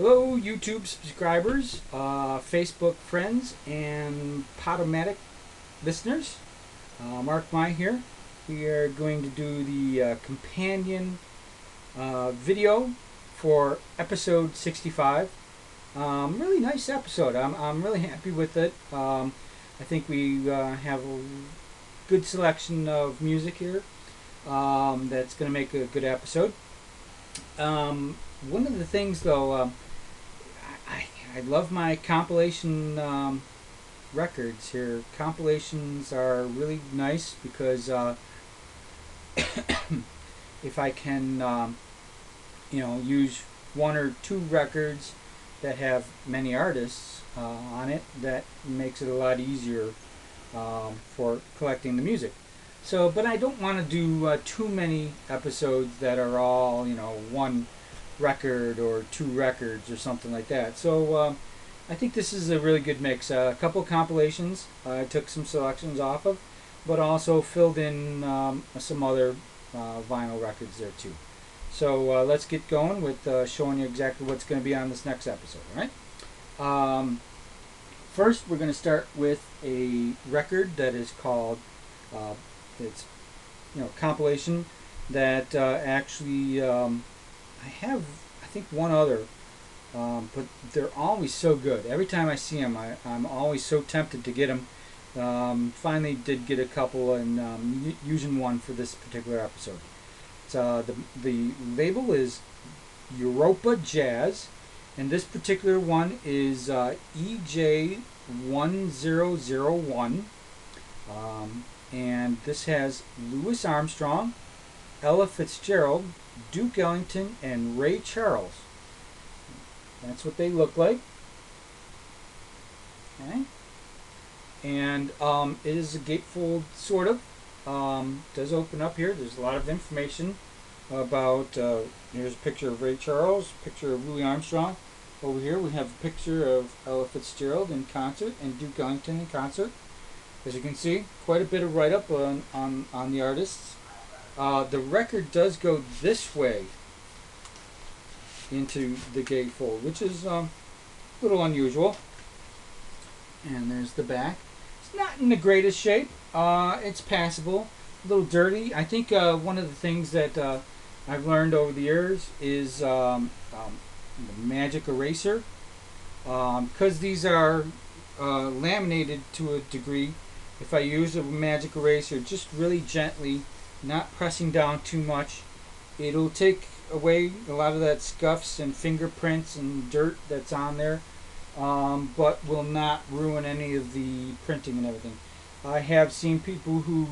Hello, YouTube subscribers, Facebook friends, and Podomatic listeners. Mark Mai here. We are going to do the companion video for episode 65. Really nice episode. I'm really happy with it. I think we have a good selection of music here that's going to make a good episode. One of the things, though, I love my compilation records here. Compilations are really nice because if I can, use one or two records that have many artists on it, that makes it a lot easier for collecting the music. So, but I don't want to do too many episodes that are all, one record or two records or something like that. So I think this is a really good mix. A couple compilations I took some selections off of, but also filled in some other vinyl records there too. So let's get going with showing you exactly what's going to be on this next episode. All right. First, we're going to start with a record that is called it's compilation that actually I have, I think, one other, but they're always so good. Every time I see them, I'm always so tempted to get them. Finally did get a couple, and using one for this particular episode. It's, the label is Europoor Jazz, and this particular one is EJ1001, and this has Louis Armstrong, Ella Fitzgerald, Duke Ellington, and Ray Charles. That's what they look like. Okay. And it is a gatefold, sort of. Does open up here. There's a lot of information about, here's a picture of Ray Charles, picture of Louis Armstrong. Over here we have a picture of Ella Fitzgerald in concert and Duke Ellington in concert. As you can see, quite a bit of write-up on the artists. The record does go this way into the gatefold, which is a little unusual. And there's the back. It's not in the greatest shape. It's passable, a little dirty. I think one of the things that I've learned over the years is the magic eraser, because these are laminated to a degree. If I use a magic eraser just really gently, not pressing down too much, it'll take away a lot of that scuffs and fingerprints and dirt that's on there, but will not ruin any of the printing and everything. I have seen people who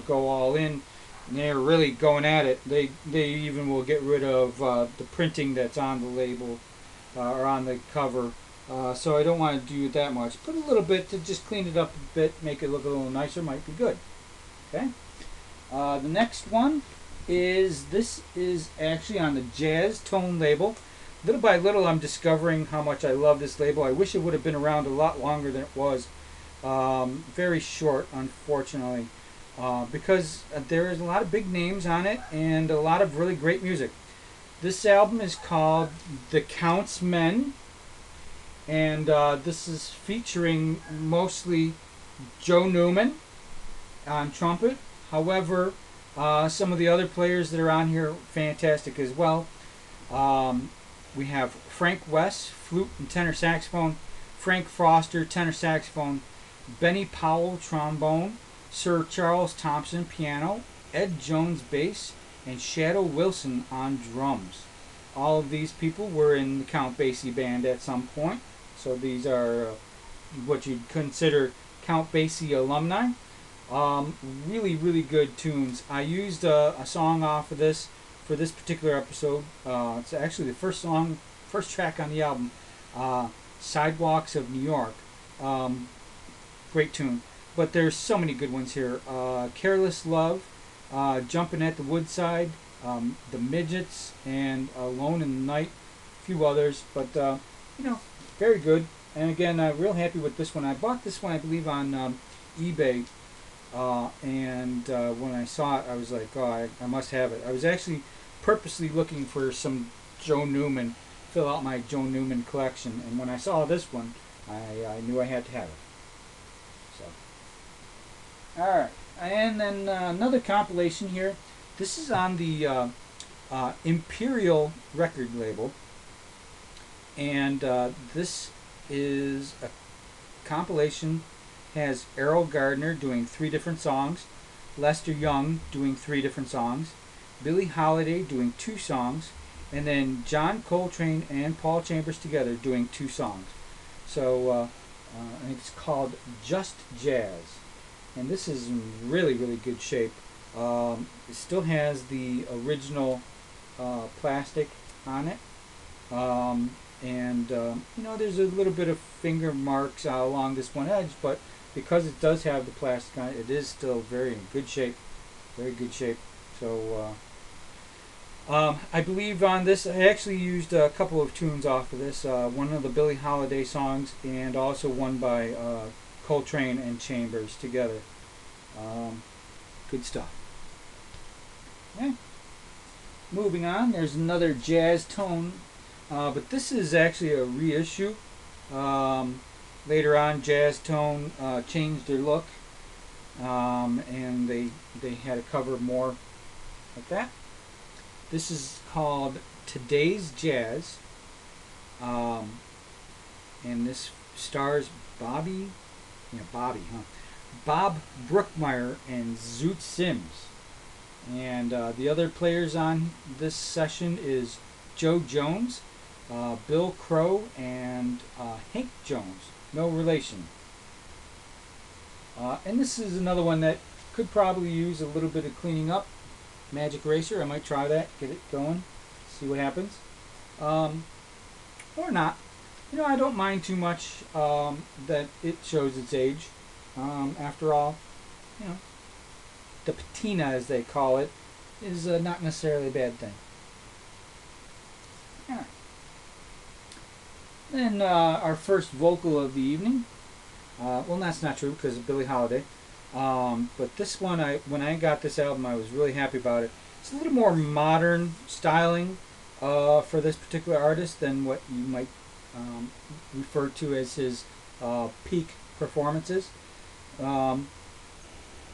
go all in, and they're really going at it. They even will get rid of the printing that's on the label or on the cover. So I don't want to do it that much. Put a little bit to just clean it up a bit, make it look a little nicer, might be good. Okay. The next one is, this is actually on the Jazz Tone label. Little by little I'm discovering how much I love this label. I wish it would have been around a lot longer than it was. Very short, unfortunately, because there is a lot of big names on it and a lot of really great music. This album is called The Count's Men, and this is featuring mostly Joe Newman on trumpet. However, some of the other players that are on here are fantastic as well. We have Frank West, flute and tenor saxophone, Frank Foster, tenor saxophone, Benny Powell, trombone, Sir Charles Thompson, piano, Ed Jones, bass, and Shadow Wilson on drums. All of these people were in the Count Basie band at some point, so these are what you'd consider Count Basie alumni. Really, really good tunes. I used a song off of this for this particular episode. It's actually the first track on the album, Sidewalks of New York. Great tune. But there's so many good ones here. Careless Love, Jumping at the Woodside, The Midgets, and Alone in the Night. A few others, but very good. And again, real happy with this one. I bought this one, I believe, on eBay. And when I saw it, I was like, oh, I must have it. I was actually purposely looking for some Joe Newman, fill out my Joe Newman collection. And when I saw this one, I knew I had to have it. So, all right, and then another compilation here. This is on the Imperial record label, and this is a compilation. Has Errol Gardner doing 3 different songs, Lester Young doing 3 different songs, Billie Holiday doing 2 songs, and then John Coltrane and Paul Chambers together doing 2 songs. So I think it's called Just Jazz, and this is in really, really good shape. It still has the original plastic on it, and you know, there's a little bit of finger marks along this one edge, but because it does have the plastic on it, it is still very in good shape, very good shape. So I believe on this, I actually used a couple of tunes off of this, one of the Billie Holiday songs, and also one by Coltrane and Chambers together. Good stuff. Okay. Moving on, there's another jazz tone, but this is actually a reissue. Later on, Jazz Tone changed their look, and they had to cover more like that. This is called Today's Jazz, and this stars Bob Brookmeyer and Zoot Sims. And the other players on this session is Joe Jones, Bill Crow, and Hank Jones. No relation. And this is another one that could probably use a little bit of cleaning up. Magic Eraser, I might try that, get it going, see what happens. Or not. You know, I don't mind too much that it shows its age. After all, you know, the patina, as they call it, is not necessarily a bad thing. Yeah. Then our first vocal of the evening. Well, that's not true because of Billie Holiday. But this one, when I got this album, I was really happy about it. It's a little more modern styling for this particular artist than what you might refer to as his peak performances. But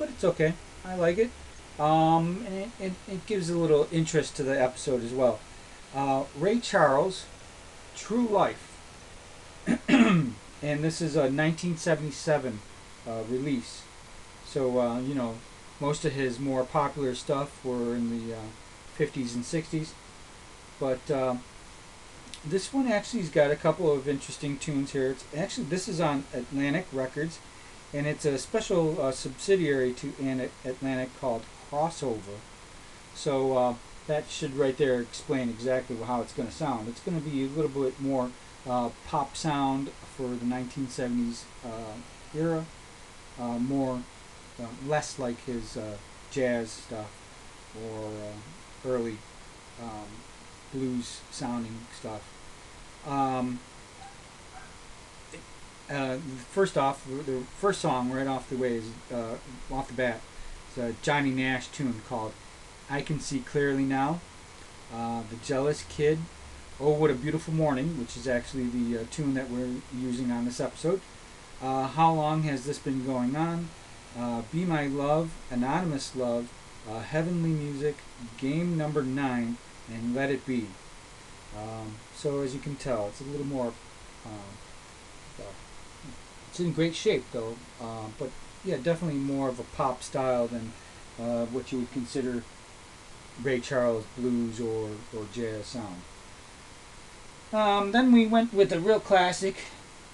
it's okay. I like it. And it gives a little interest to the episode as well. Ray Charles, True Life. And this is a 1977 release. So, you know, most of his more popular stuff were in the 50s and 60s. But this one actually has got a couple of interesting tunes here. It's actually, this is on Atlantic Records, and it's a special subsidiary to Atlantic called Crossover. So that should right there explain exactly how it's going to sound. It's going to be a little bit more pop sound for the 1970s era, more less like his jazz stuff or early blues sounding stuff. First off, the first song right off the way is off the bat. It's a Johnny Nash tune called "I Can See Clearly Now." The Jealous Kid, "Oh What a Beautiful Morning," which is actually the tune that we're using on this episode. How Long Has This Been Going On? Be My Love, Anonymous Love, Heavenly Music, Game Number 9, and Let It Be. So as you can tell, it's a little more, it's in great shape though, but yeah, definitely more of a pop style than what you would consider Ray Charles blues or jazz sound. Then we went with a real classic.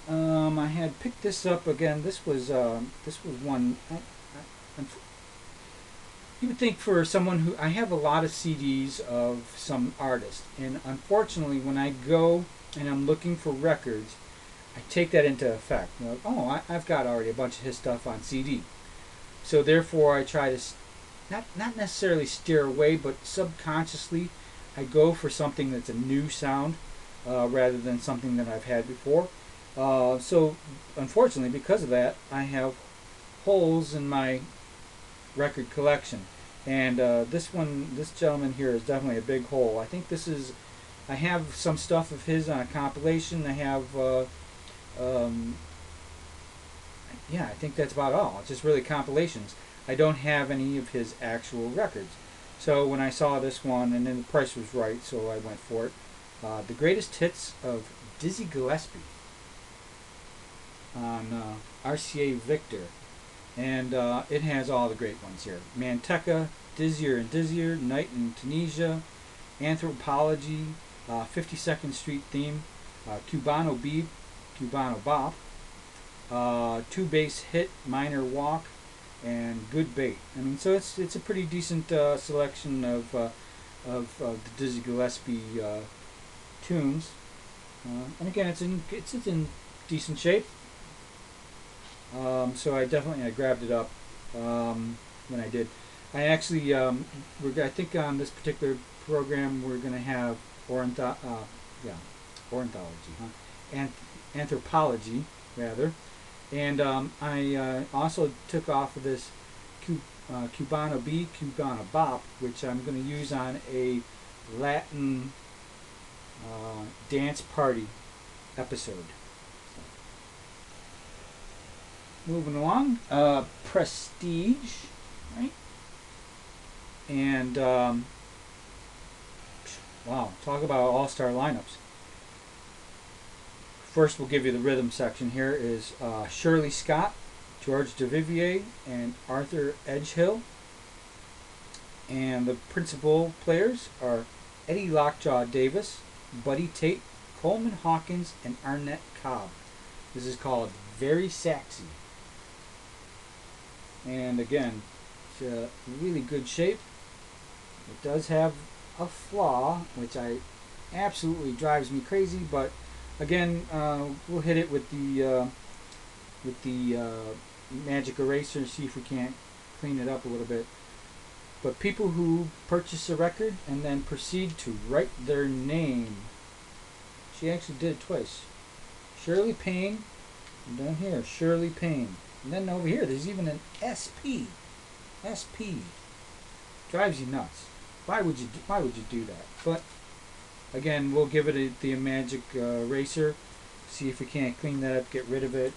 I had picked this up again. This was one. You would think for someone who, I have a lot of CDs of some artists, and unfortunately, when I go and I'm looking for records, I take that into effect. You know, oh, I've got already a bunch of his stuff on CD, so therefore I try to not necessarily steer away, but subconsciously I go for something that's a new sound rather than something that I've had before. So unfortunately, because of that, I have holes in my record collection, and this gentleman here is definitely a big hole. I think this is I have some stuff of his on a compilation. I have, um, yeah, I think that's about all. It's just really compilations. I don't have any of his actual records. So when I saw this one, and then the price was right, so I went for it. The Greatest Hits of Dizzy Gillespie on RCA Victor. And it has all the great ones here. Manteca, Dizzier and Dizzier, Night in Tunisia, Anthropology, 52nd Street Theme, Cubano Beep, Cubano Bop, Two Bass Hit, Minor Walk, and Good Bait. I mean, so it's a pretty decent selection of the Dizzy Gillespie tunes. And again, it's in decent shape. So I grabbed it up when I did. I actually, I think on this particular program we're going to have ornithology, anthropology rather, and I also took off of this Cubano B, Cubano Bop, which I'm going to use on a Latin dance party episode. Moving along, Prestige, right? And wow, talk about all-star lineups. First, we'll give you the rhythm section. Here is Shirley Scott, George DeVivier, and Arthur Edgehill. And the principal players are Eddie Lockjaw Davis, Buddy Tate, Coleman Hawkins, and Arnett Cobb. This is called Very Saxy. And again, it's a really good shape. It does have a flaw, which absolutely drives me crazy. But again, we'll hit it with the magic eraser, see if we can't clean it up a little bit. But people who purchase a record and then proceed to write their name, she actually did it twice. Shirley Payne, and down here, Shirley Payne. And then over here, there's even an SP. SP. Drives you nuts. Why would you do that? But again, we'll give it the magic eraser. See if we can't clean that up, get rid of it.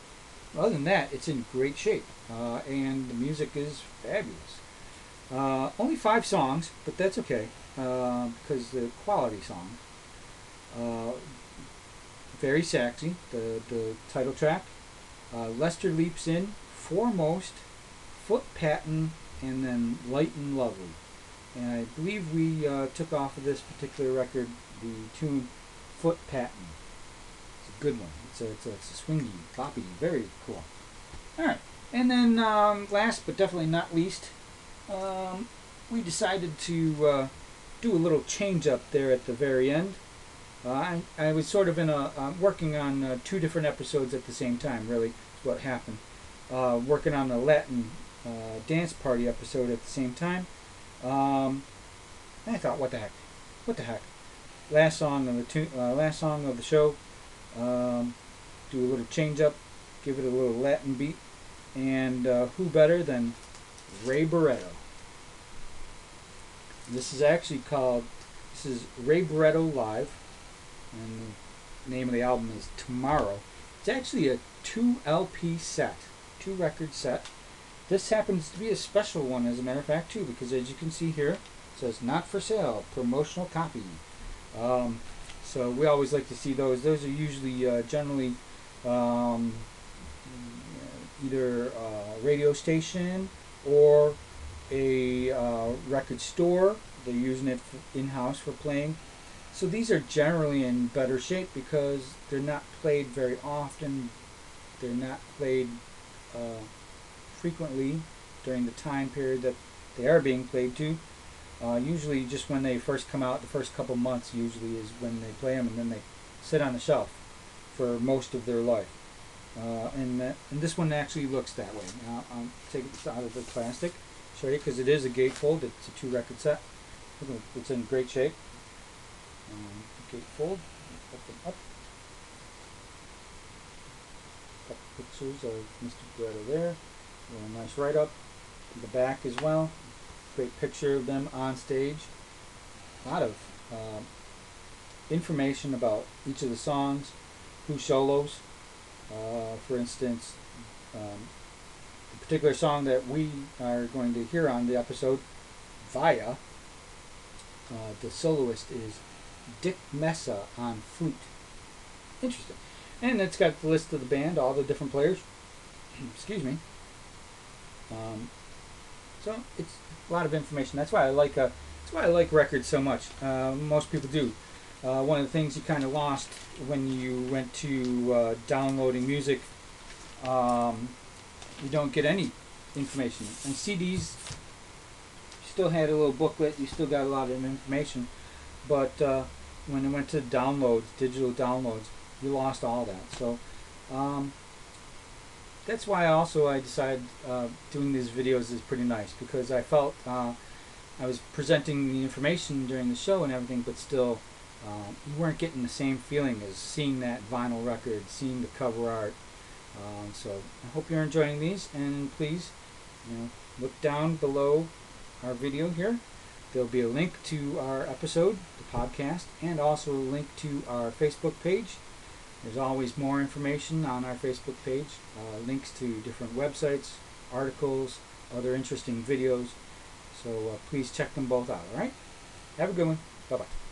Other than that, it's in great shape, and the music is fabulous. Only 5 songs, but that's okay because the quality song. Very Saxy, the title track. Lester Leaps In, Foremost, Foot Patin, and then Light and Lovely. And I believe we took off of this particular record the tune Foot Patin. It's a good one. It's a swingy, boppy, very cool. Alright, and then last but definitely not least, we decided to do a little change up there at the very end. I was sort of working on 2 different episodes at the same time, really, is what happened. Working on the Latin dance party episode at the same time. And I thought, what the heck? Last song of the show. Do a little change up, give it a little Latin beat, and who better than Ray Barretto? This is actually Ray Barretto Live. And the name of the album is Tomorrow. It's actually a 2 LP set, 2 record set. This happens to be a special one, as a matter of fact, too, because as you can see here, it says not for sale, promotional copy. So we always like to see those. Those are usually generally either a radio station or a record store. They're using it in-house for playing. So these are generally in better shape because they're not played very often. They're not played frequently during the time period that they are being played to. Usually just when they first come out, the first couple months usually is when they play them, and then they sit on the shelf for most of their life. And this one actually looks that way. Now I'll take this out of the plastic, show you, because it is a gatefold. It's a 2 record set. It's in great shape. Gatefold, open up. Got pictures of Mr. Barretto there. A nice write-up. The back as well. Great picture of them on stage. A lot of information about each of the songs, who solos. For instance, the particular song that we are going to hear on the episode, Via, the soloist is Dick Messa on flute. Interesting. And it's got the list of the band, all the different players. Excuse me. So it's a lot of information. That's why I like records so much. Most people do. One of the things you kind of lost when you went to downloading music, you don't get any information. And CDs, you still had a little booklet. You still got a lot of information, but when it went to downloads, digital downloads, you lost all that. So that's why I decided doing these videos is pretty nice, because I felt I was presenting the information during the show and everything, but still you weren't getting the same feeling as seeing that vinyl record, seeing the cover art. So I hope you're enjoying these, and please, look down below our video here. There'll be a link to our episode, the podcast, and also a link to our Facebook page. There's always more information on our Facebook page, links to different websites, articles, other interesting videos. So please check them both out, all right? Have a good one. Bye-bye.